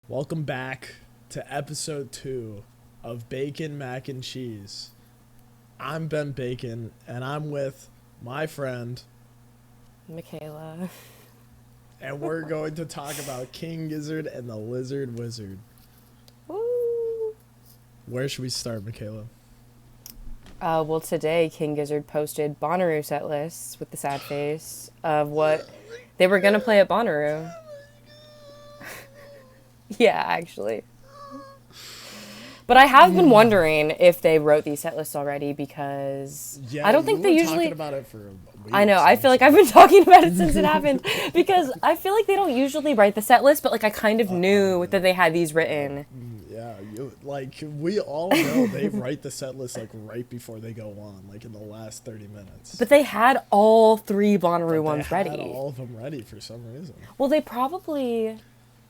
Welcome back to Ep.2 of Bacon, Mac and Cheese. I'm Ben Bacon, and I'm with my friend, Michaela. and we're going to talk about King Gizzard and the Lizard Wizard. Woo! Where should we start, Michaela? Well, today King Gizzard posted Bonnaroo set lists with the sad face of what they were going to play at Bonnaroo. Yeah, actually. But I have been wondering if they wrote these set lists already because Yeah, I don't think they usually. talking about it for weeks. I know. I feel like I've been talking about it since it happened because I feel like they don't usually write the set list, but like I kind of knew that they had these written. Yeah, we all know they write the set list like right before they go on, like in the last 30 minutes. But they had all three Bonnaroo ones They had ready. all of them ready for some reason. Well, they probably,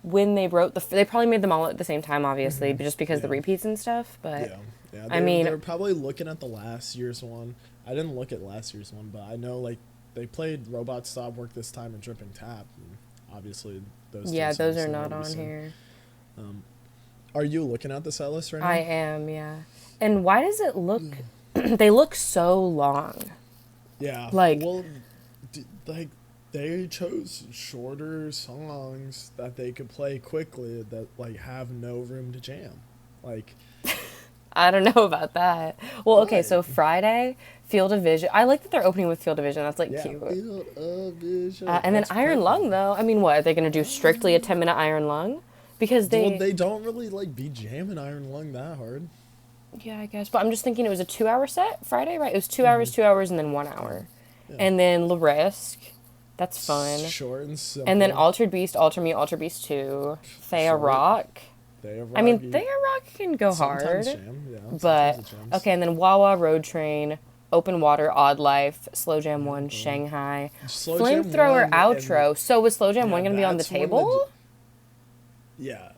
when they wrote they probably made them all at the same time, obviously, but just because of the repeats and stuff. But Yeah. I mean, they're probably looking at the last year's one. I didn't look at last year's one, but I know like they played Robot Stop Work this time and Dripping Tap. And obviously, those. yeah, two those songs are are not already on sung. here. Are you looking at the set list right now? I am, yeah. And why does it look? They look so long. Yeah. Like- well, they chose shorter songs that they could play quickly that like have no room to jam. Like, I don't know about that. Well, okay, What? so Friday, Field of Vision. I like that they're opening with Field of Vision. That's like yeah. cute. Field of Vision. And then That's Iron perfect. Lung, though. I mean, what are they gonna do? Strictly a 10-minute Iron Lung? Because Well, they don't really like be jamming Iron Lung that hard. Yeah, I guess. But I'm just thinking it was a 2-hour set Friday, right? It was 2 hours, 2 hours, and then 1 hour. Yeah. And then La Risk. That's fun. Short and simple. And then Altered Beast, Alter Me, Alter Beast 2. Thea Short. Rock. They I mean, Thea Rock can go hard. sometimes jam, yeah. But, sometimes it jams. okay, and then Wawa, Road Train, Open Water, Odd Life, Slow Jam 1, Shanghai. Slow Jam Flamethrower 1 outro. So was Slow Jam Yeah, 1 going to be on the that's when table? Yeah,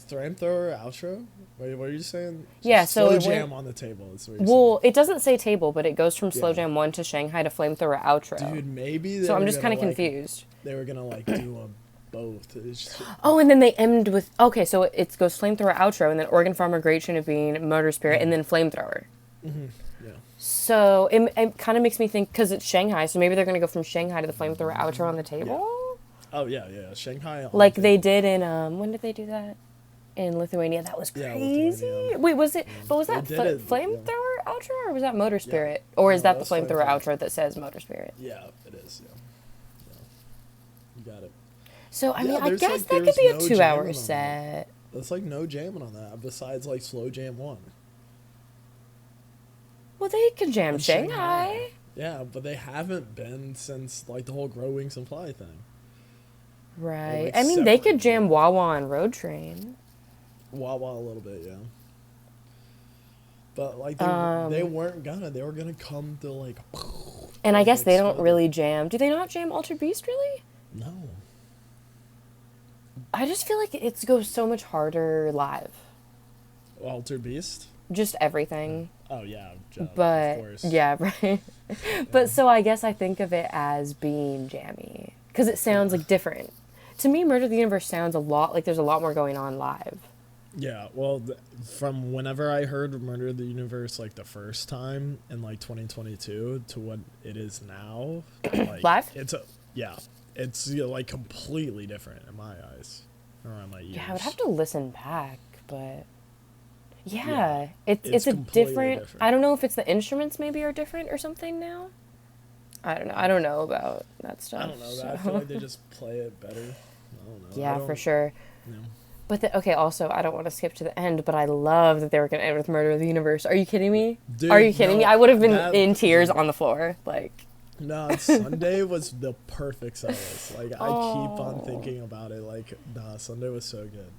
Flamethrower outro. Wait, what are you saying? Yeah, so Slow it Jam went- on the table. Is what you're Well, it doesn't say table, but it goes from Slow Yeah. Jam 1 to Shanghai to Flamethrower outro. saying. Dude, maybe. So I'm just kind of confused. They were gonna like do a both. It's just, Oh, and then they end with okay, so it goes flamethrower outro, and then Organ Farmer, Great Tune of Being, Motor Spirit, and then flamethrower. yeah. So it kind of makes me think because it's Shanghai, so maybe they're gonna go from Shanghai to the flamethrower outro on the table, Oh yeah. Shanghai. on like the they table. did in when did they do that? In Lithuania, that was Yeah, crazy. Lithuania. Wait, was it? But was that They did it, flamethrower outro or was that Motor Spirit? Or is No, that the that's flamethrower flamethrower. outro that says Motor Spirit? Yeah, it is. Yeah. You got it. So I Yeah, mean, I there's, guess like, that could there's be a no 2-hour jamming on set. That's like no jamming on that besides like Slow Jam 1. Well, they could jam And Shanghai. Yeah, but they haven't been since like the whole Grow Wings and Fly thing. Right. like, I mean, they could separated. jam Wawa on Road Train. Wawa a little bit, yeah. But like they weren't gonna. They were gonna come to like. And I guess they don't explode. really jam. Do they not jam Altered Beast, really? No. I just feel like it goes so much harder live. Altered Beast. Just everything. Oh yeah, But, of course. yeah, right. But so I guess I think of it as being jammy. Because it sounds like different. To me, Murder of the Universe sounds a lot like there's a lot more going on live. Yeah, well, from whenever I heard Murder of the Universe like the first time in like 2022 to what it is now, like Live? it's like completely different in my eyes, around my ears. Yeah, I would have to listen back, but yeah, Yeah, it's it's a completely different. different. I don't know if it's the instruments maybe are different or something now. I don't know. I don't know about that stuff. I don't know. so- I feel like they just play it better. I don't know. I Yeah, don't- for sure. You know. But okay, also I don't want to skip to the end, but I love that they were gonna end with Murder of the Universe. Are you kidding me? Dude, Are you kidding no, me? I would have been that- in tears on the floor. Like, No, Sunday was the perfect solace. Like I keep on Oh. thinking about it. Like Sunday was so good.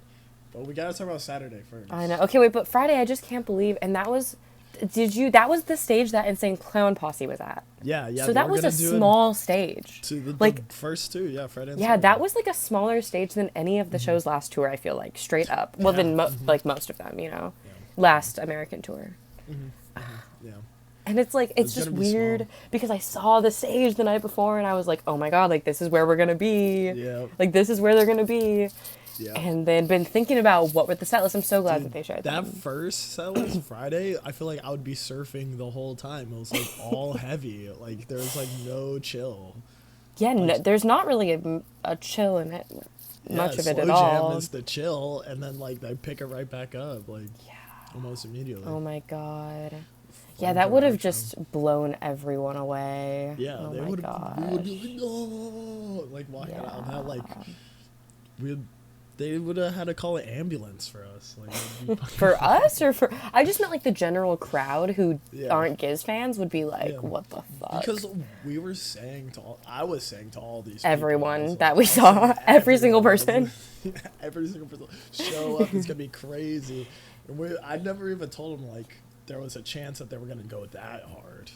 But we gotta talk about Saturday first. I know. Okay, wait, but Friday I just can't believe, and that was. That was the stage that Insane Clown Posse was at. Yeah. So they that were was gonna a do it small stage. to the like- first two, yeah, Friday and Yeah, Saturday. that was like a smaller stage than any of the shows last tour, I feel like, straight up. Well, Yeah. than like most of them, you know. Last American tour. Yeah. And it's like, it's It's just gonna be weird small. because I saw the stage the night before and I was like, oh my God, like this is where we're going to be. Yeah. Like this is where they're going to be. Yeah. And then been thinking about what were the set lists. I'm so glad Dude, that they shared that them. first set list Friday, I feel like I would be surfing the whole time. It was like all heavy. Like there was like no chill. Yeah, no, like- there's not really a chill in it, much of it at slow all. jam is the chill, and then like they pick it right back up, like almost immediately. Oh my god. Fun Yeah, that would have direction. just blown everyone away. Yeah, oh they my would. We gosh. would be like, no, like walking out of that, like we. They would have had to call an ambulance for us. Like, it'd be- For us or for I just meant like the general crowd who Yeah. aren't Giz fans would be like, Yeah. what the fuck? because we were saying to all, I was saying to all these people, I Everyone was like- that we I was saw, saying every single everyone, person. every single person, show up. It's gonna be crazy. And I never even told them like there was a chance that they were gonna go that hard.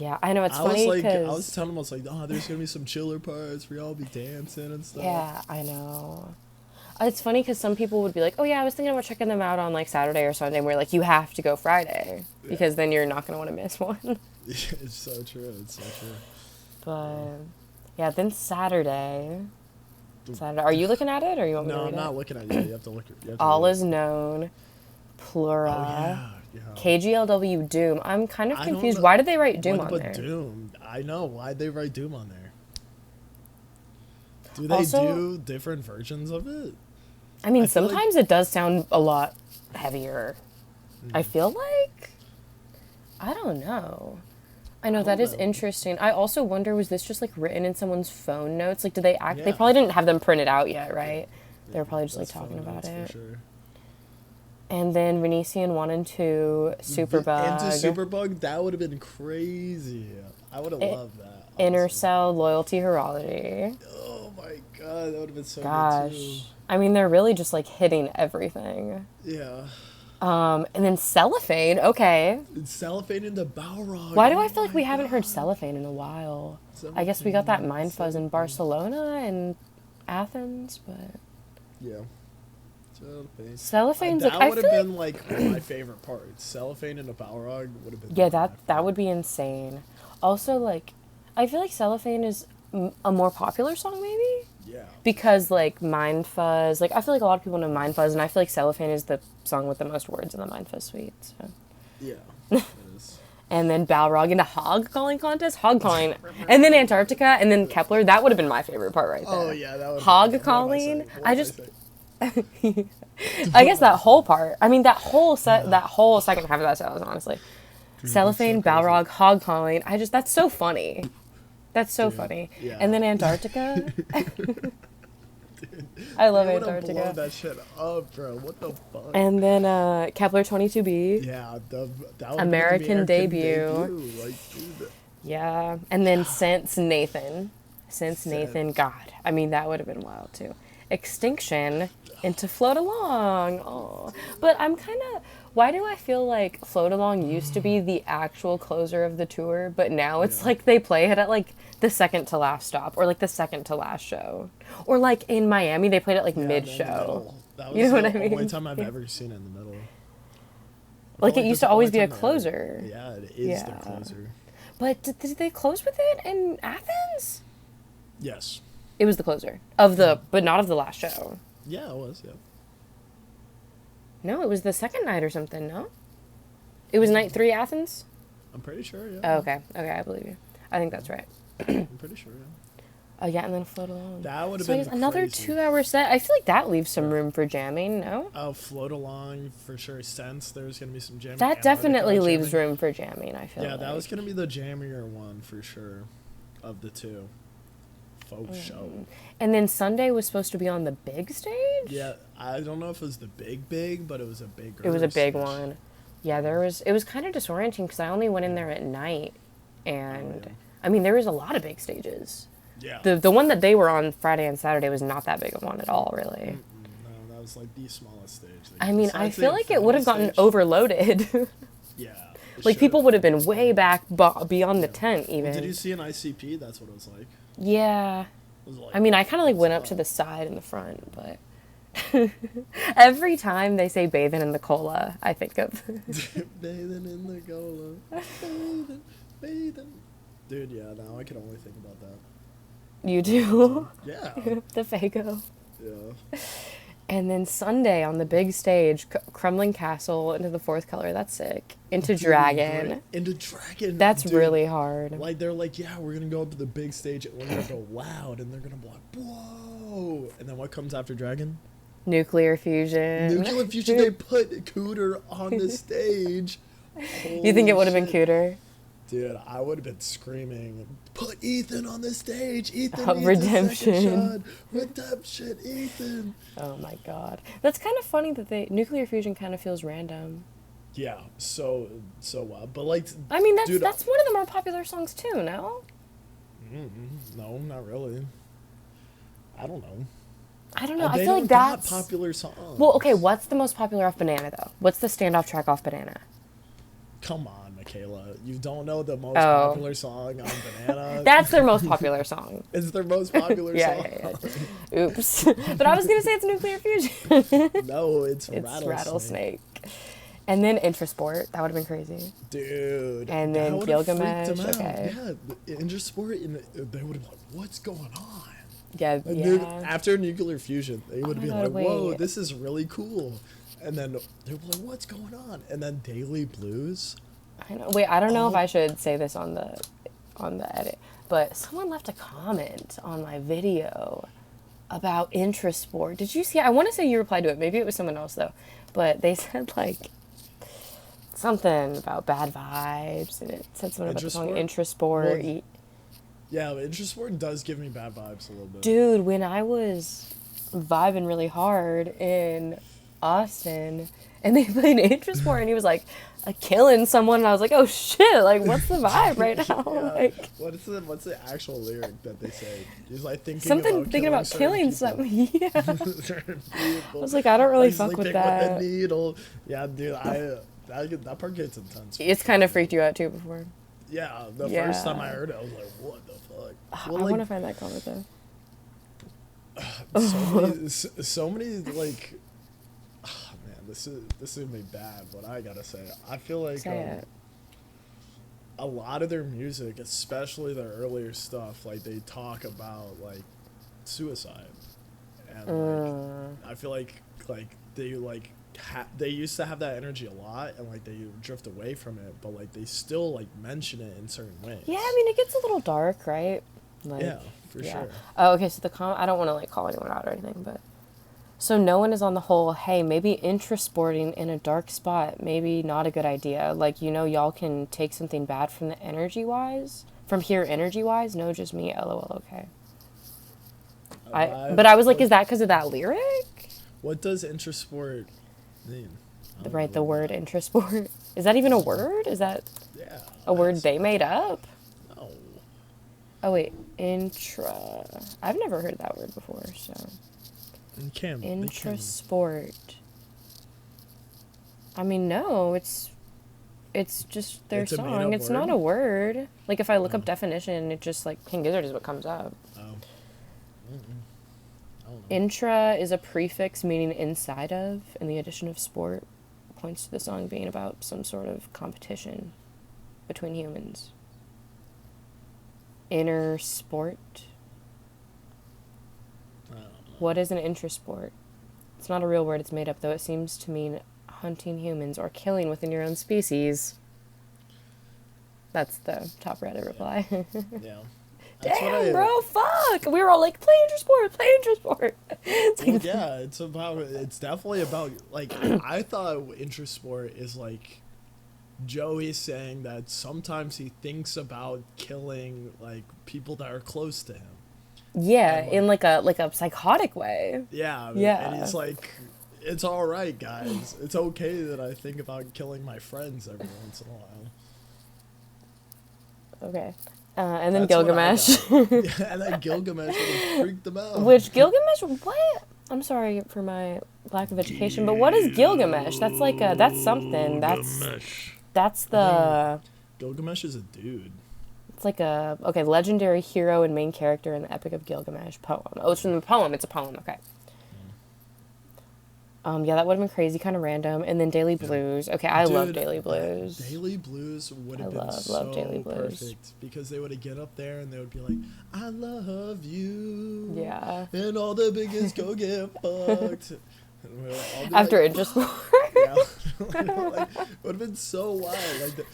Yeah, I know it's I was funny like, I because was telling them, I was like, oh, there's gonna be some chiller parts where y'all be dancing and stuff. yeah, I know. It's funny because some people would be like, oh yeah, I was thinking about checking them out on like Saturday or Sunday. And we're like, you have to go Friday because then you're not gonna want to miss one. It's so true. It's so true. But yeah, then Saturday. Are you looking at it or you want me to No, read I'm it? not looking at you. You have to look. You have to All read it. is known. Plura. Oh yeah. Yeah. KGLW Doom. I'm kind of I don't confused. know- Why did they write Doom Why'd on they there? put Doom? I know. Why'd they write Doom on there? Do they Also- do different versions of it? I mean, I feel like- sometimes it does sound a lot heavier. I feel like I don't know. I know that is know. interesting. I also wonder, was this just like written in someone's phone notes? Like, did they act? They Yeah. probably didn't have them printed out yet, right? They were probably just like That's talking phone about notes it. for sure. And then Venetian 1 and 2, Superbug, Into Superbug, that would have been crazy. I would have loved that. Inner honestly. Cell, Loyalty, Horology. Oh my god, that would have been so good Gosh. I mean, they're really just like hitting everything. too. Yeah. And then Cellophane, okay. And Cellophane into Balrog. Why do oh I feel like my we haven't heard God. Cellophane in a while? I guess we got that Mind Fuzz in Barcelona and Athens, but Yeah. Cellophane. Cellophane's like, That I would feel have like, been like my favorite part. Cellophane into Balrog would have been. yeah, my that would be insane. Also, like, I feel like Cellophane is a more popular song, maybe? Yeah. Because, like, Mind Fuzz, like, I feel like a lot of people know Mind Fuzz, and I feel like Cellophane is the song with the most words in the Mind Fuzz suite, so. Yeah. It is. And then Balrog into Hog Calling Contest, Hog Calling, and then Antarctica, and then Kepler. That would have been my favorite part right there. Oh yeah, that would. Hog Calling. I guess that whole part. I mean, that whole second half of that song, honestly. Cellophane, Balrog, Hog Calling. That's so funny. That's so funny. yeah. And then Antarctica. I love They would have Antarctica. blown that shit up, bro. What the fuck? And then Kepler 22b. Yeah, that would American debut. Like, dude, Yeah. And then Since Nathan. God. I mean, that would have been wild too. Extinction into Float Along. Oh. But I'm kind of. Why do I feel like Float Along used to be the actual closer of the tour, but now it's like they play it at like the second to last stop or like the second to last show? Or like in Miami, they played it like yeah, mid in the show. middle. That was You know what the I mean? only time I've ever seen it in the middle. Like it Probably used the to always only be a time they closer. Yeah, it is the Yeah. closer. But did they close with it in Athens? Yes. It was the closer of the, but not of the last show. Yeah, it was. Yeah. No, it was the second night or something. No, it was night 3 Athens. I'm pretty sure. Yeah. Oh, okay, I believe you. I think that's right. I'm pretty sure. Yeah. Oh yeah, and then Float Along. That would have So I been guess another crazy. 2-hour set. I feel like that leaves some room for jamming. No, Oh, Float Along for sure. Since there's gonna be some jamming. that definitely Antarctica leaves jamming. room for jamming. I feel. Yeah, like. that was gonna be the jammier one for sure, of the two. Faux show. And then Sunday was supposed to be on the big stage. Yeah, I don't know if it was the big, but it was a bigger. It was a big stage. one. Yeah, it was kind of disorienting because I only went in there at night, and yeah. I mean there was a lot of big stages. Yeah. The one that they were on Friday and Saturday was not that big of one at all, really. No, that was like the smallest stage. I mean, I Besides the feel like it would have Infinity gotten stage- overloaded. Yeah. it Like should. people would have been way back beyond the tent even. Did you see an ICP? That's what it was like. Yeah. It was like I mean, I kind of like went up to the side and the front, but every time they say bathing in the cola, I think of bathing in the cola. Bathing. Dude, yeah, now I can only think about that. you do Yeah. the Fago. Yeah. And then Sunday on the big stage, Crumbling Castle, Into the Fourth Color. That's sick. Into Dragon. Right. Into Dragon. That's dude. really hard. Like, they're like, yeah, we're going to go up to the big stage and we're going to go loud. And they're going to be like, whoa. And then what comes after Dragon? Nuclear Fusion. Nuclear Fusion. They put Cooter on the stage. You think it would have been Cooter? Dude, I would have been screaming, put Ethan on the stage. Ethan needs Redemption. a second shot. Redemption, Ethan. Oh my god. That's kind of funny that Nuclear Fusion kind of feels random. Yeah, but like... I mean, that's one of the more popular songs too, no? No, not really. I don't know. I don't know. They I feel don't like got that's... popular songs. Well, okay, what's the most popular off Banana, though? What's the standoff track off Banana? Come on, Michaela. You don't know the most popular song on Banana? That's their most popular song. It's their most popular song. Yeah. Oops. But I was going to say it's Nuclear Fusion. No, it's Rattlesnake. And then Intrasport. That would have been crazy. Dude. And then Gilgamesh. Okay. Yeah, Intrasport, they would have been like, what's going on? Yeah, After Nuclear Fusion, they would be like, whoa, wait. this is really cool. And then they were like, what's going on? And then Daily Blues. I know. Wait, I don't know if I should say this on the edit, but someone left a comment on my video about Intrasport. Did you see it? I want to say you replied to it. Maybe it was someone else though. But they said like something about bad vibes, and it said something about the song Intrasport. Well, yeah, Intrasport does give me bad vibes a little bit. Dude, when I was vibing really hard in Austin, and they played Intrasport, and he was like, killing someone, and I was like, oh shit, like, what's the vibe right now? Yeah. Like, what's the actual lyric that they say? He's like thinking about killing something. Yeah. I was like, I don't really fuck with that. With the needle. Yeah, dude, that part gets intense. It's kind of freaked you out too before. Yeah, the first time I heard it, I was like, what the fuck? Well, I want to find that comment though. So many like, oh, man, this is gonna be bad. What I gotta say, I feel like a lot of their music, especially their earlier stuff, like they talk about like suicide, and like I feel like they like they used to have that energy a lot, and like they drift away from it, but like they still like mention it in certain ways. Yeah, I mean it gets a little dark, right? Like, yeah, for sure. Oh, okay. So I don't want to like call anyone out or anything, but so no one is on the whole. Hey, maybe intrasporting in a dark spot, maybe not a good idea. Like y'all can take something bad from the energy wise, from here energy wise. No, just me. LOL. Okay. But I was like, is that because of that lyric? What does intrasport mean? Right, the word intrasport. Is that even a word? Is that a word they made up? No. Oh wait, intra. I've never heard that word before, so. Intrasport. I mean, no, it's just their song. It's not a word. Like if I look up definition, it just like King Gizzard is what comes up. Oh. Intra is a prefix meaning inside of, and the addition of sport points to the song being about some sort of competition between humans. Inner sport. What is an intrasport? It's not a real word, it's made up, though it seems to mean hunting humans or killing within your own species. That's the top Reddit reply. Yeah. Damn, bro, fuck! We were all like, play Intrasport! It's like, well, it's definitely about, like, I thought Intrasport is like Joey saying that sometimes he thinks about killing, like, people that are close to him. Yeah, in like a psychotic way. Yeah. Yeah. And he's like, it's all right, guys. It's okay that I think about killing my friends every once in a while. Okay. And then Gilgamesh. And then Gilgamesh really freaked them out. Which Gilgamesh? What? I'm sorry for my lack of education, but what is Gilgamesh? That's like that's something. That's the. Gilgamesh is a dude. It's like a legendary hero and main character in the Epic of Gilgamesh poem. Oh, it's from the poem. It's a poem. Okay. Yeah, that would have been crazy, kind of random. And then Daily Blues. Okay, I love Daily Blues. Daily Blues would have been love Daily so Blues. perfect because they would get up there and they would be like, "I love you." Yeah. And all the biggest go get fucked. And we'll all be After like, Intersport. yeah, like, it would have been so wild. Like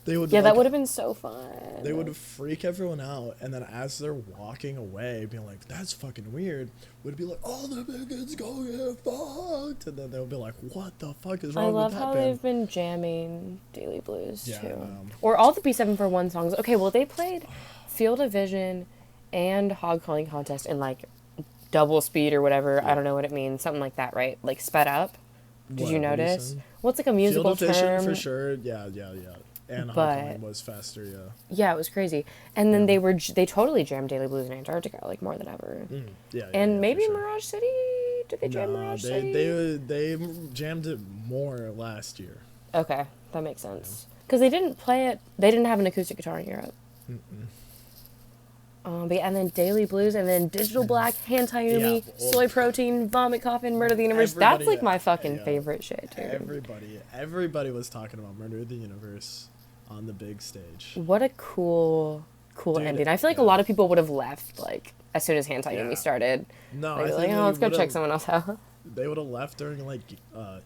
they would. Yeah, like, that would have been so fun. They would freak everyone out, and then as they're walking away, being like, "That's fucking weird," would be like, "All the biggest go get fucked," and then they'll be like, "What the fuck is wrong I with love that how band?" they've been jamming Daily Blues Yeah, too, or all the B741 songs. Okay, well they played Field of Vision and Hog Calling Contest in like double speed or whatever. I don't know what it means, something like that, right? Like sped up. Did you notice? Well, it's like a musical Field of Vision term for sure. Yeah. And Hog Calling was faster. Yeah. Yeah, it was crazy. And then they totally jammed Daily Blues in Antarctica like more than ever. And maybe for sure. Mirage City. Did they jam Mirage City? They jammed it more last year. Okay, that makes sense. Because they didn't play it. They didn't have an acoustic guitar in Europe. But yeah, and then Daily Blues, and then Digital Black, Hentai Yumi, Soy Protein, Vomit Coffin, Murder the Universe. That's like my fucking favorite shit, dude. Everybody was talking about Murder the Universe on the big stage. What a cool Dude, ending. I feel like a lot of people would have left like as soon as Hentai Yumi started. No, They'd I be think like, let's go check someone else out. They would have left during like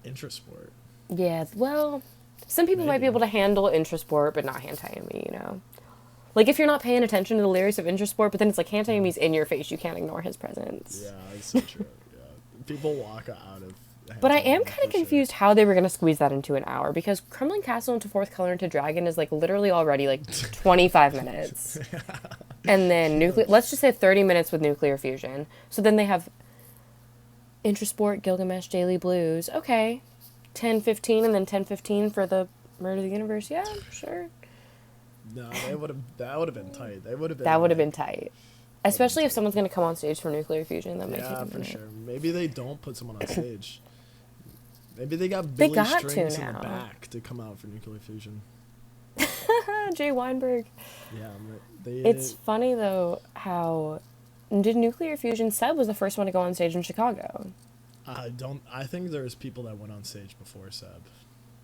Intrasport. Yeah, well, some people might be able to handle Intrasport, but not Hentai Yumi, you know. Like, if you're not paying attention to the lyrics of Intrasport, but then it's like Hentai Yumi's in your face, you can't ignore his presence. Yeah, that's so true. Yeah. People walk out of... But I am kind of confused how they were going to squeeze that into an hour, because Crumbling Castle into Fourth Color into Dragon is, like, literally already, like, 25 minutes. And then let's just say 30 minutes with Nuclear Fusion. So then they have Intrasport, Gilgamesh, Daily Blues. Okay. 10:15 and then 10:15 for the Murder of the Universe. Yeah, sure. No, that would have been tight. That would have been tight. Especially if someone's going to come on stage for Nuclear Fusion. That might take a minute. for sure. Maybe they don't put someone on stage. Maybe they got Billy Strings in the back to come out for Nuclear Fusion. Jay Weinberg. Yeah. It's funny, though, how... Did Nuclear Fusion... Seb was the first one to go on stage in Chicago. I think there's people that went on stage before Seb.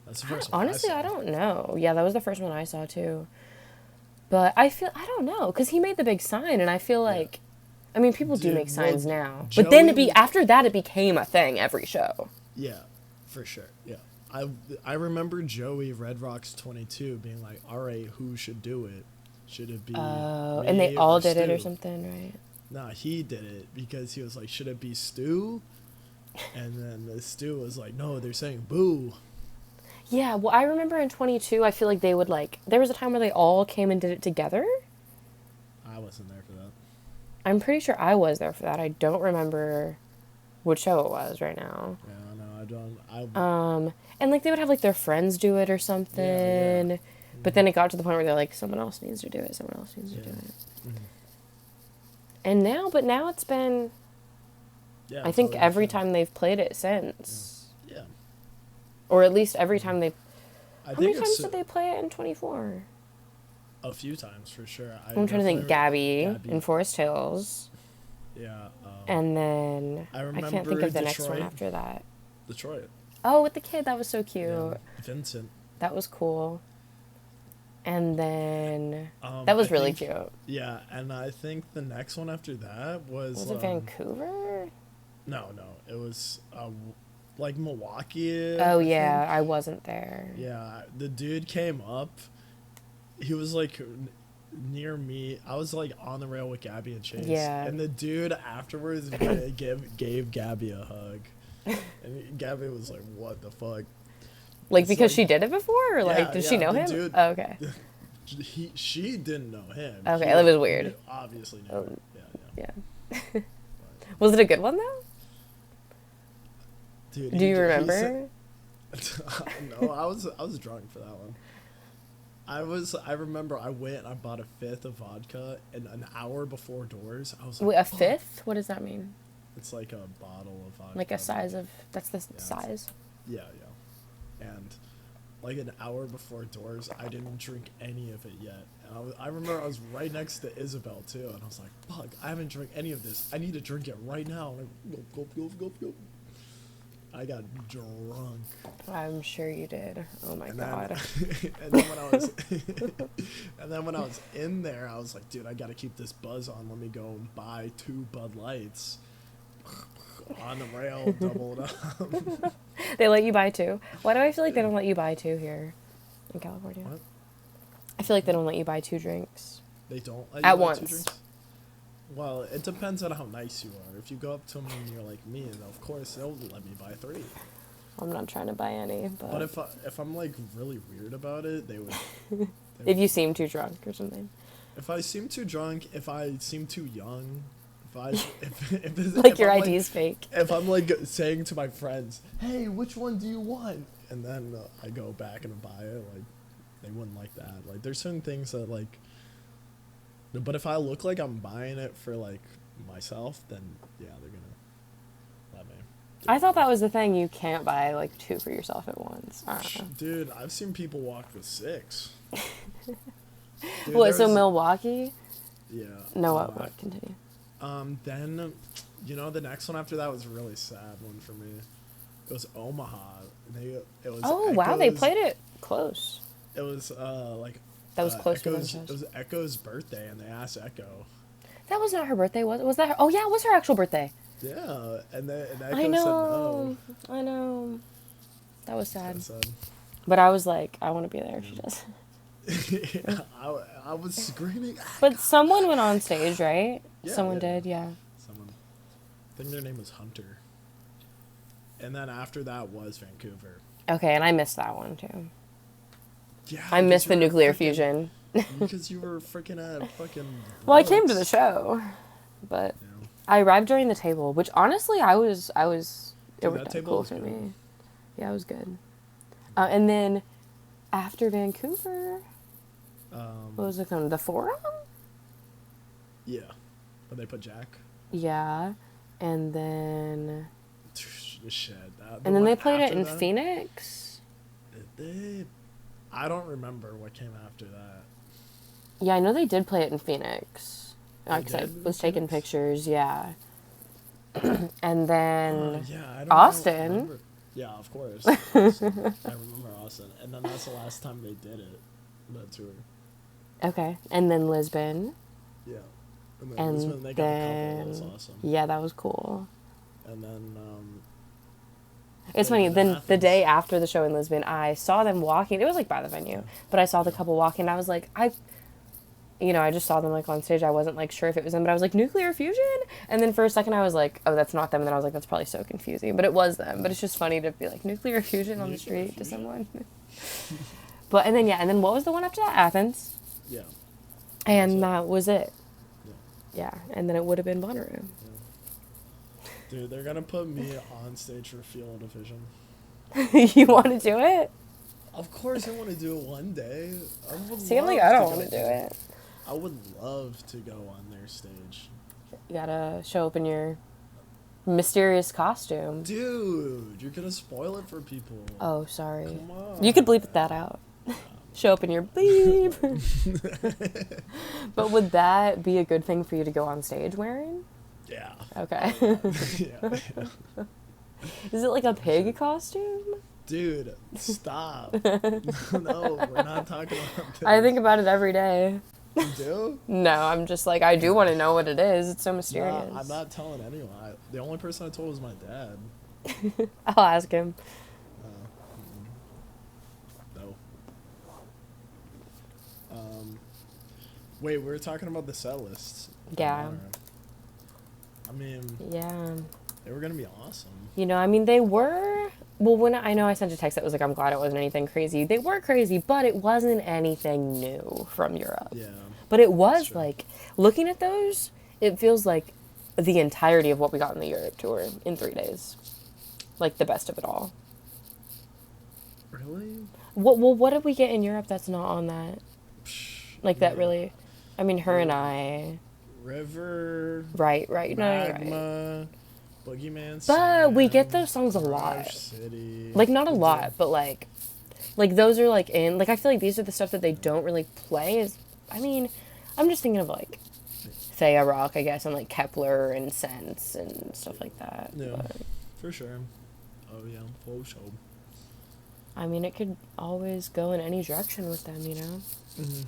That's the first one. Honestly, I don't know. Yeah, that was the first one I saw, too. But I don't know, because he made the big sign, and I feel like... I mean, people do make signs now. But then after that, it became a thing every show. Yeah, for sure. Yeah. I remember Joey Red Rocks 22 being like, all right, who should do it? Should it be and they all did it or something, right? Nah, he did it because he was like, should it be Stu? And then the Stu was like, no, they're saying boo. Yeah, well, I remember in 22, I feel like they would, like... There was a time where they all came and did it together. I wasn't there for that. I'm pretty sure I was there for that. I don't remember what show it was right now. Yeah, no, I don't... And, like, they would have, like, their friends do it or something. Yeah. But then it got to the point where they're like, someone else needs to do it, someone else needs to do it. Mm-hmm. And now it's been... Yeah, I think every time they've played it since... Yeah. Or at least every time they... How many times did they play it in 24? A few times, for sure. I'm trying to think. Gabby in Forest Hills. Yeah. And then... I can't think of the next one after that. Detroit. Oh, with the kid. That was so cute. Yeah. Vincent. That was cool. And then... that was really cute. Yeah, and I think the next one after that was... Was it Vancouver? No. It was... like Milwaukee. Oh, yeah. I wasn't there. Yeah. The dude came up. He was, like, near me. I was, like, on the rail with Gabby and Chase. Yeah. And the dude afterwards gave Gabby a hug. And Gabby was like, what the fuck? Like, it's because she did it before? Or, like, did she know him? Dude, oh, okay. She didn't know him. Okay, that was weird. Obviously knew her. Yeah. Was it a good one, though? Dude, do you remember? No, I was drunk for that one. I remember I went and I bought a fifth of vodka, and an hour before doors, I was like... Wait, a fifth? What does that mean? It's like a bottle of vodka. Like a size of... That's the size? Yeah. And like an hour before doors, I didn't drink any of it yet. And I remember I was right next to Isabel, too, and I was like, fuck, I haven't drank any of this. I need to drink it right now. Like, go. I got drunk. I'm sure you did. Oh my And God. and then when I was and then when I was in there, I was like, dude, I gotta keep this buzz on. Let me go and buy 2 Bud Lights. On the rail, doubled up. They let you buy 2? Why do I feel like they don't let you buy 2 here in California? What? I feel like they don't let you buy 2 drinks. They don't let at you buy once. 2 drinks? Well, it depends on how nice you are. If you go up to them and you're like me, then of course they'll let me buy 3. I'm not trying to buy any, But if I'm like really weird about it, they would. If you seem too drunk or something. If I seem too drunk, if I seem too young, if Like if your I'm, ID's fake. If I'm like saying to my friends, "Hey, which one do you want?" and then I go back and buy it, like they wouldn't like that. Like there's certain things that like. But if I look like I'm buying it for like myself, then yeah, they're gonna let me. I thought that was the thing. You can't buy like 2 for yourself at once. I don't know. Dude, I've seen people walk with 6. Dude, What? So there's- Milwaukee? Yeah. No, what? Continue. Then, the next one after that was a really sad one for me. It was Omaha. It was. Oh wow, they Echo's- played it close. It was like. That was closer than Echo's, ours. it was Echo's birthday, and they asked Echo. That was not her birthday, was that her? Oh yeah, it was her actual birthday. Yeah, and Echo I said know. no. I know. That was sad. That's sad. But I was like, I want to be there if she does. Yeah, I was screaming. But someone went on stage, right? Yeah, Someone yeah. did, yeah. Someone. I think their name was Hunter. And then after that was Vancouver. Okay, and I missed that one too. Yeah. I missed the because you were nuclear freaking- fusion. Because you were freaking at fucking. Well, I came to the Brooks. show, but You know? I arrived during the table, which honestly, it Dude, worked that out table cool was for good. me. Yeah, it was good. And then after Vancouver, what was it called? The Forum? Yeah. But they put Jack. Yeah, and then Shit. and then they played it in Phoenix. I don't remember what came after that. Yeah, I know they did play it in Phoenix. They Because I did in was taking Phoenix? pictures, yeah. And then Yeah, I don't Austin. remember. Yeah, of course. Austin. I remember Austin. And then that's the last time they did it. That tour. Okay, and then Lisbon. Yeah. And then, And Lisbon, they got a couple. That was then awesome. yeah, that was cool. And then It's Like funny. in Then the Athens. day after the show in Lisbon, I saw them walking. It was like by the venue, but I saw the couple walking. And I was like, I just saw them like on stage. I wasn't like sure if it was them, but I was like nuclear fusion. And then for a second, I was like, oh, that's not them. And then I was like, that's probably so confusing. But it was them. But it's just funny to be like nuclear fusion on the Nuclear street to fusion. someone. But and then what was the one after that? Athens. yeah. And that was it. Yeah. Yeah, and then it would have been Bonnaroo. Dude, they're gonna put me on stage for Field Division. You want to do it? Of course, I want to do it one day. I would See, I'm like, love I to don't go want to do there. it. I would love to go on their stage. You gotta show up in your mysterious costume. Dude, you're gonna spoil it for people. Oh, sorry. Come on. You could bleep that out. Show up in your bleep. But would that be a good thing for you to go on stage wearing? Yeah. Okay. Yeah. Is it like a pig costume? Dude, stop. No, we're not talking about this. I think about it every day. You do? No, I'm just like, I do want to know what it is. It's so mysterious. Nah, I'm not telling anyone. The only person I told was my dad. I'll ask him. No. Wait, we were talking about the set lists. Yeah. I mean, Yeah. they were gonna be awesome. I mean, they were. Well, when I know I sent a text that was like, I'm glad it wasn't anything crazy. They were crazy, but it wasn't anything new from Europe. Yeah. But it was true. like, looking at those, it feels like the entirety of what we got in the Europe tour in 3 days. Like the best of it all. Really? What did we get in Europe that's not on that? Like that Yeah. really, I mean, her and I. River. Right. No, you're right. Magma. Boogeyman. But we get Sand, those songs a Garage lot. City. Like not a We lot, did. but like those are like in, like I feel like these are the stuff that they don't really play is, I mean, I'm just thinking of like Thea Rock, I guess, and like Kepler and Sense and stuff like that. Yeah, But for sure. Oh yeah, for sure. I mean, it could always go in any direction with them, you know? Mm-hmm.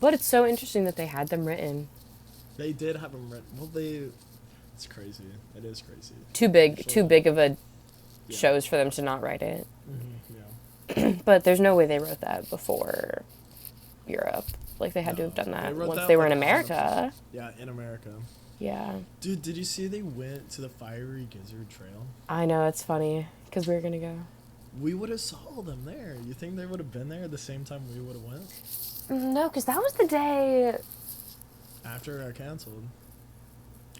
But it's so interesting that they had them written. They did have them written. Well, it's crazy. It is crazy. Too big of a Yeah. shows for them to not write it. Mm-hmm. Yeah. But there's no way they wrote that before Europe. Like, they had to have done that once they were in America. Yeah, in America. Yeah. Dude, did you see they went to the Fiery Gizzard Trail? I know, it's funny, because we were going to go. We would have saw them there. You think they would have been there at the same time we would have went? No, because that was the day... After it got canceled.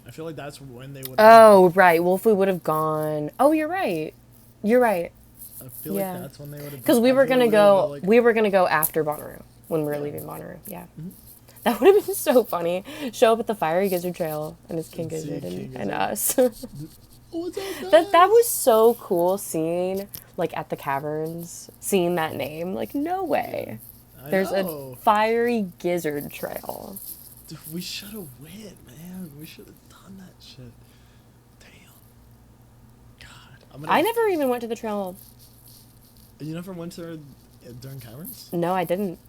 I feel like that's when they would. Oh, right. Well, if we would have gone... Oh, you're right. You're right. I feel like that's when they would have. Because we were gonna go. We were gonna go after Bonnaroo when we were leaving Bonnaroo. Yeah. Mm-hmm. That would have been so funny. Show up at the Fiery Gizzard Trail and his King Gizzard and us. That was so cool seeing, like, at the caverns, seeing that name. Like, no way. There's a Fiery Gizzard Trail. Dude, we should have went, man. We should have done that shit. Damn. God. I never even went to the trail. You never went to during caverns? No, I didn't.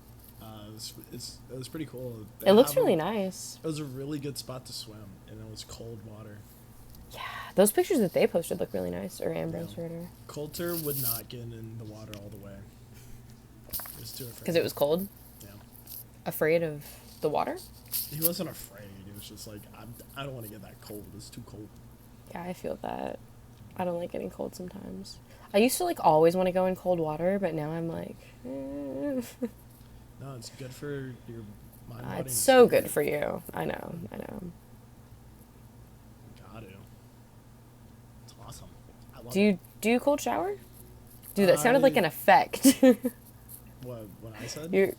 It was pretty cool. It looks really nice. It was a really good spot to swim, and it was cold water. Yeah, those pictures that they posted look really nice. Or Ambrose or whatever. Coulter would not get in the water all the way. He was too afraid. Because it was cold? Yeah. Afraid of the water? He wasn't afraid. He was just like, I don't want to get that cold. It's too cold. Yeah, I feel that. I don't like getting cold sometimes. I used to, like, always want to go in cold water, but now I'm like, No, it's good for your mind. It's so good for you. I know. Got to. It's awesome. I love it. Do you cold shower? Dude, that sounded like an effect. What I said? Your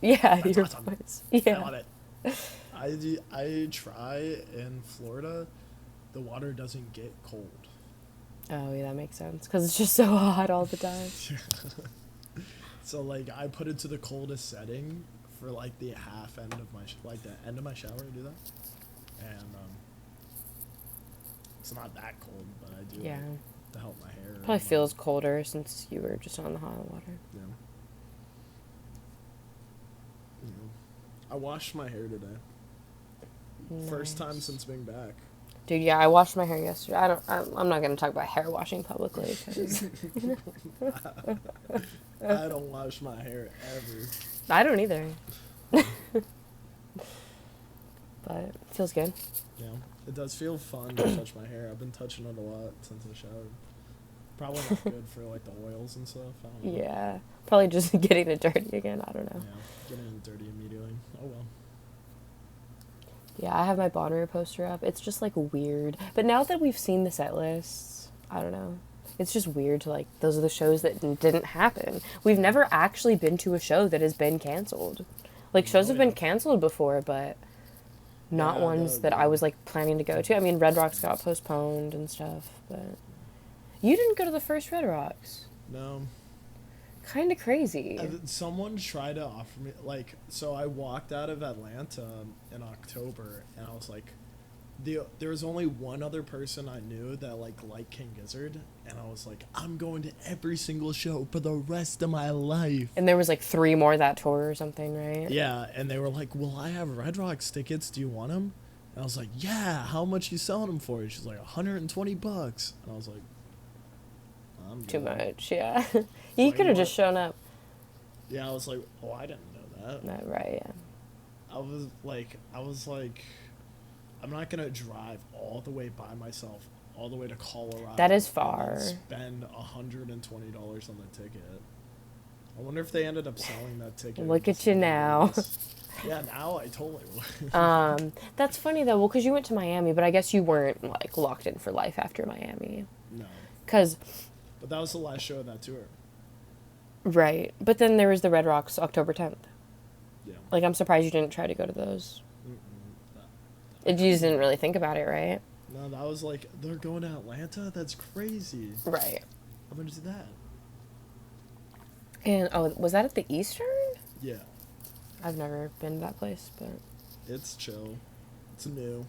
awesome. voice. Yeah. I love it. I try in Florida. The water doesn't get cold. Oh, yeah, that makes sense. Because it's just so hot all the time. So, like, I put it to the coldest setting for, like, the half end of my, the end of my shower, I do that. And, it's not that cold, but I do to help my hair. Probably feels colder since you were just on the hot water. Yeah. I washed my hair today. Nice. First time since being back. Dude, yeah, I washed my hair yesterday. I'm not going to talk about hair washing publicly. Cause I don't wash my hair ever. I don't either. But it feels good. Yeah, it does feel fun to touch my hair. I've been touching it a lot since I showered. Probably not good for, like, the oils and stuff. I don't know. Yeah, probably just getting it dirty again. I don't know. Yeah, getting it dirty immediately. Oh, well. Yeah, I have my Bonnaroo poster up. It's just, like, weird. But now that we've seen the set lists, I don't know. It's just weird to, like, those are the shows that didn't happen. We've never actually been to a show that has been canceled. Like, shows have been canceled before, but not ones that I was, like, planning to go to. I mean, Red Rocks got postponed and stuff, but... You didn't go to the first Red Rocks. No. Kind of crazy. Someone tried to offer me, like, so I walked out of Atlanta in October, and I was like, there was only one other person I knew that, liked King Gizzard, and I was like, I'm going to every single show for the rest of my life. And there was, like, 3 more that tour or something, right? Yeah, and they were like, well, I have Red Rocks tickets. Do you want them? And I was like, yeah, how much you selling them for? And she's like, $120. And I was like, too much, yeah. You could have just shown up. Yeah, I was like, oh, I didn't know that. Not right, yeah. I was like, I'm not gonna drive all the way by myself, all the way to Colorado. That is far. And spend $120 on the ticket. I wonder if they ended up selling that ticket. Look at you now. Yeah, now I totally would. That's funny though. Well, because you went to Miami, but I guess you weren't, like, locked in for life after Miami. No. But that was the last show of that tour. Right. But then there was the Red Rocks October 10th. Yeah. Like, I'm surprised you didn't try to go to those. You just didn't really think about it, right? No, that was like, they're going to Atlanta? That's crazy. Right. I'm going to do that. And, was that at the Eastern? Yeah. I've never been to that place, but... It's chill. It's new.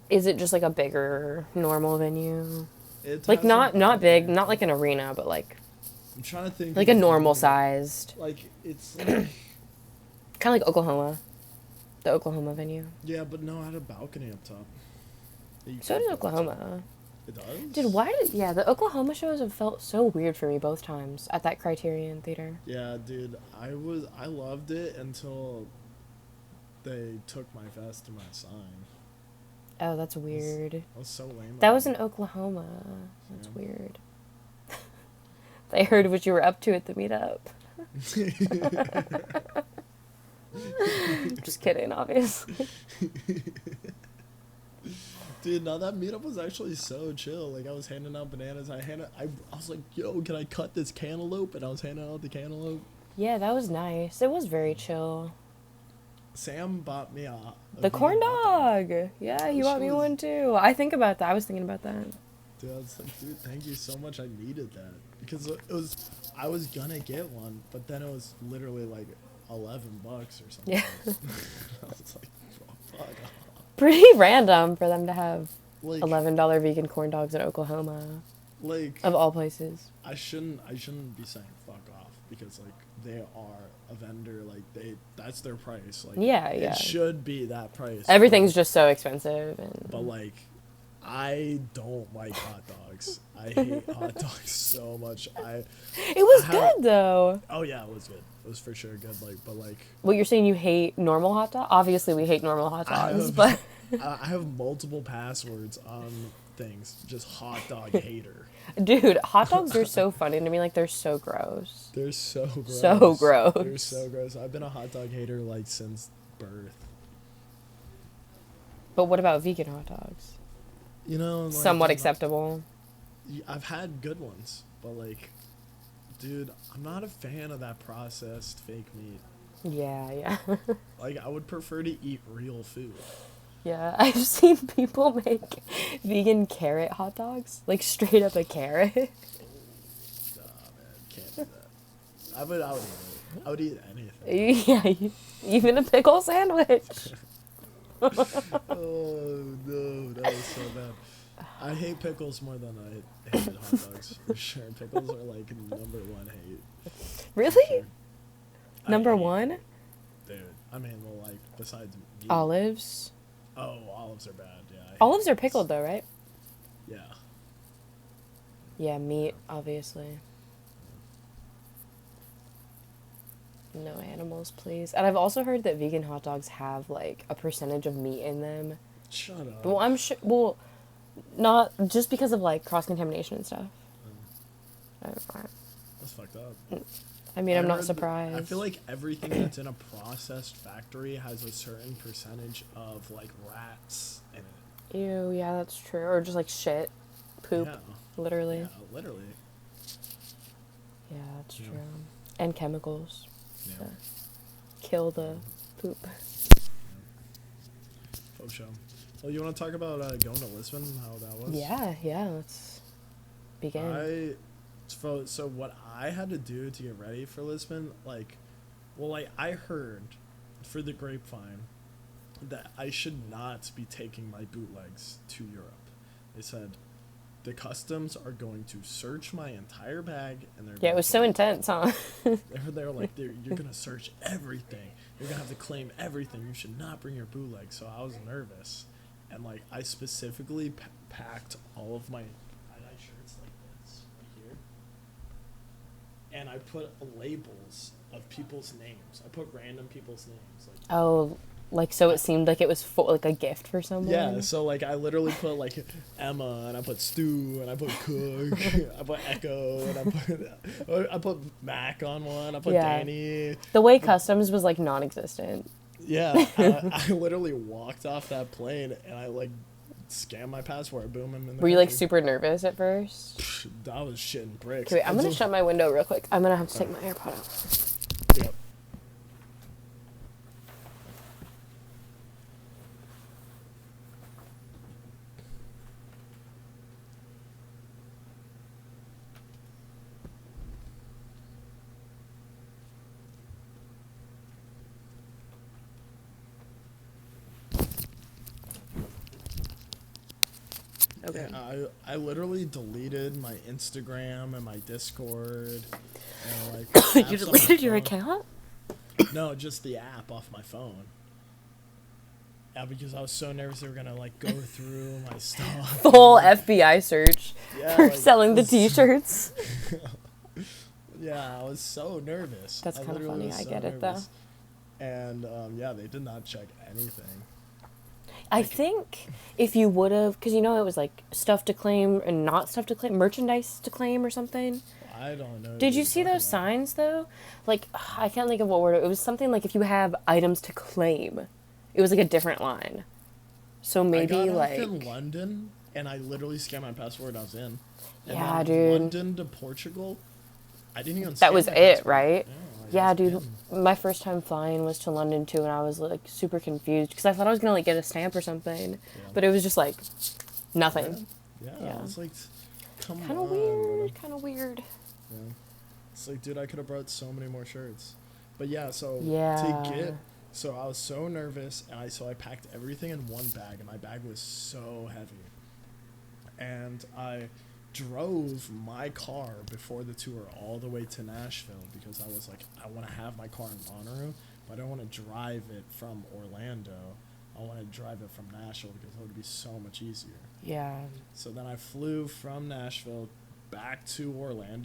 Is it just, like, a bigger, normal venue? It Like has some not big, outdoor- not like an arena, but like I'm trying to think. a of a normal venue. sized, Like it's like kind of like Oklahoma, the Oklahoma venue. yeah, but no, I had a balcony up top. that you So could did go up to. Oklahoma. It does. Dude, why did the Oklahoma shows have felt so weird for me both times at that Criterion Theater. Yeah, dude, I loved it until they took my vest and my sign. Oh, that's weird. That was so lame. That of was them. in Oklahoma. That's Yeah. weird. They heard what you were up to at the meetup. Just kidding, obviously. Dude, no, that meetup was actually so chill. Like, I was handing out bananas. I was like, yo, can I cut this cantaloupe? And I was handing out the cantaloupe. Yeah, that was nice. It was very chill. Sam bought me a The vegan corn hot dog. Yeah, he That bought shit me was- one too. I think about that. I was thinking about that. Dude, I was like, dude, thank you so much. I needed that. Because I was gonna get one, but then it was literally like $11 or something. Yeah. I was like, fuck off. Pretty random for them to have Like, $11 vegan corn dogs in Oklahoma, like of all places. I shouldn't be saying fuck off because like they are a vendor, like that's their price. Like Yeah. it should be that price. Everything's just so expensive, But and like I don't like hot dogs. I hate hot dogs so much. it was I good though. Oh yeah, it was good. It was for sure good. Like, but like What you're saying? You hate normal hot dog? Obviously, we hate normal hot I dogs, have- but I have multiple passwords on things. Just hot dog hater. dude, hot dogs are so funny to me. Like they're so gross. They're so gross. So gross. They're so gross. I've been a hot dog hater like since birth. But what about vegan hot dogs? You know, like, Somewhat I'm not- acceptable. I've had good ones, but like, dude, I'm not a fan of that processed fake meat. Yeah. Like, I would prefer to eat real food. Yeah, I've seen people make vegan carrot hot dogs. Like straight up a carrot. Nah, man, can't do that. I would eat it. I would eat anything. Yeah, even a pickle sandwich. Oh no, that was so bad. I hate pickles more than I hated hot dogs. For sure, pickles are like number one hate. for Really? sure. I Number hate- one? Dude, I mean, well, like besides meat. Olives. Oh, olives are bad. Yeah. I hate Olives are olives. pickled though, right? Yeah. Yeah, meat, obviously. No animals, please. And I've also heard that vegan hot dogs have like a percentage of meat in them. Shut up. Well, I'm sure. Well, not just because of like cross contamination and stuff. That's fucked up. I mean, I'm I not heard- surprised. I feel like everything that's in a processed factory has a certain percentage of like rats in it. Ew, yeah, that's true. Or just like shit, poop, Yeah. literally. Yeah, literally. Yeah, that's Yeah. true. And chemicals. Yeah. to kill the poop. For sure. Well, you want to talk about going to Lisbon? How that was? Yeah, let's begin. So what I had to do to get ready for Lisbon, like I heard for the grapevine that I should not be taking my bootlegs to Europe. They said the customs are going to search my entire bag, and they're Yeah, it going was to- so intense, huh? They were like, you're gonna search everything. You're gonna have to claim everything. You should not bring your bootleg. So I was nervous, and like I specifically packed all of my tie-dye shirts like this right here, and I put labels of people's names. I put random people's names. Like Oh, like so it seemed like it was like a gift for someone. yeah, so like I literally put like Emma, and I put Stu, and I put Cook, I put Echo, and I put Mac on one. I put Yeah. Danny. The way customs was like non-existent. Yeah, I literally walked off that plane and I like scanned my passport. Boom, I'm in the Were you like country. super nervous at first? I was shitting bricks. Okay, wait, I'm gonna Just- shut my window real quick. I'm gonna have to take my AirPod out. Yep. Okay. I literally deleted my Instagram and my Discord and like apps You on my deleted your phone. account? No, just the app off my phone. Yeah, because I was so nervous they were gonna like go through my stuff. Full FBI search Yeah, for like, selling the T-shirts. Yeah, I was so nervous. That's I kind of literally funny. was I so get it though. nervous. And yeah, they did not check anything. I think if you would have, because it was like stuff to claim and not stuff to claim, merchandise to claim or something. I don't know. Did what you you're see talking those about. signs though? Like, I can't think of what word it was. Something like if you have items to claim, it was like a different line. So I maybe got off like, in London, and I literally scanned my passport. And I was in. And yeah, then dude. London to Portugal, I didn't even. That Scan was my it, passport. right? Yeah, like, I Yeah, was dude. in. My first time flying was to London too, and I was like super confused because I thought I was gonna like get a stamp or something, Yeah. but it was just like nothing. Yeah, Yeah. I was like, come Kind on. of weird. Bro. Kind of weird. Yeah. It's like, dude, I could have brought so many more shirts. But yeah, so Yeah. so I was so nervous, and I packed everything in one bag, and my bag was so heavy. And I drove my car before the tour all the way to Nashville because I was like, I want to have my car in Bonnaroo, but I don't want to drive it from Orlando. I want to drive it from Nashville because it would be so much easier. Yeah. So then I flew from Nashville back to Orlando.